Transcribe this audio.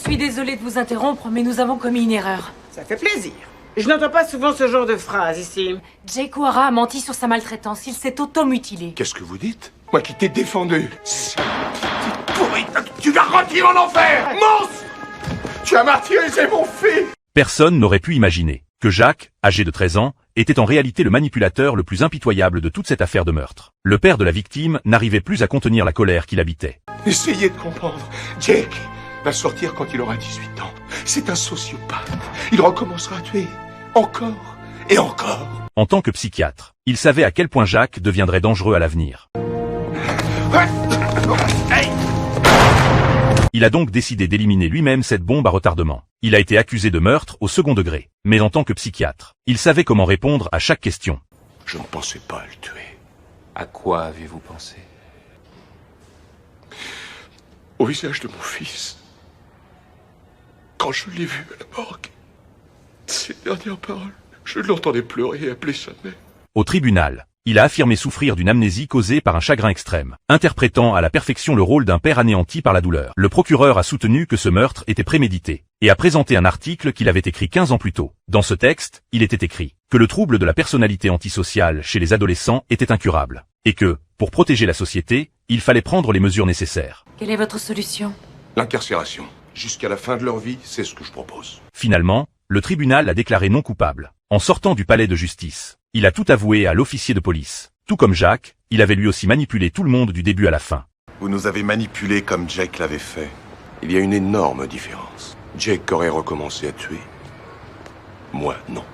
suis désolée de vous interrompre, mais nous avons commis une erreur. Ça fait plaisir. Je n'entends pas souvent ce genre de phrase ici. Jake O'Hara a menti sur sa maltraitance. Il s'est auto-mutilé. Qu'est-ce que vous dites? Moi qui t'ai défendu. Pourri, tu vas rôtir en enfer! Monstre! Tu as martyrisé mon fils! Personne n'aurait pu imaginer que Jacques, âgé de 13 ans, était en réalité le manipulateur le plus impitoyable de toute cette affaire de meurtre. Le père de la victime n'arrivait plus à contenir la colère qui l'habitait. Essayez de comprendre. Jake va sortir quand il aura 18 ans. C'est un sociopathe. Il recommencera à tuer. Encore et encore. En tant que psychiatre, il savait à quel point Jacques deviendrait dangereux à l'avenir. Il a donc décidé d'éliminer lui-même cette bombe à retardement. Il a été accusé de meurtre au second degré. Mais en tant que psychiatre, il savait comment répondre à chaque question. Je ne pensais pas le tuer. À quoi avez-vous pensé? Au visage de mon fils. Quand je l'ai vu à la morgue, ses dernières paroles, je l'entendais pleurer et appeler sa mère. Au tribunal, il a affirmé souffrir d'une amnésie causée par un chagrin extrême, interprétant à la perfection le rôle d'un père anéanti par la douleur. Le procureur a soutenu que ce meurtre était prémédité, et a présenté un article qu'il avait écrit 15 ans plus tôt. Dans ce texte, il était écrit que le trouble de la personnalité antisociale chez les adolescents était incurable, et que, pour protéger la société, il fallait prendre les mesures nécessaires. Quelle est votre solution? L'incarcération. Jusqu'à la fin de leur vie, c'est ce que je propose. Finalement, le tribunal l'a déclaré non coupable. En sortant du palais de justice, il a tout avoué à l'officier de police. Tout comme Jacques, il avait lui aussi manipulé tout le monde du début à la fin. Vous nous avez manipulés comme Jake l'avait fait. Il y a une énorme différence. Jake aurait recommencé à tuer. Moi, non.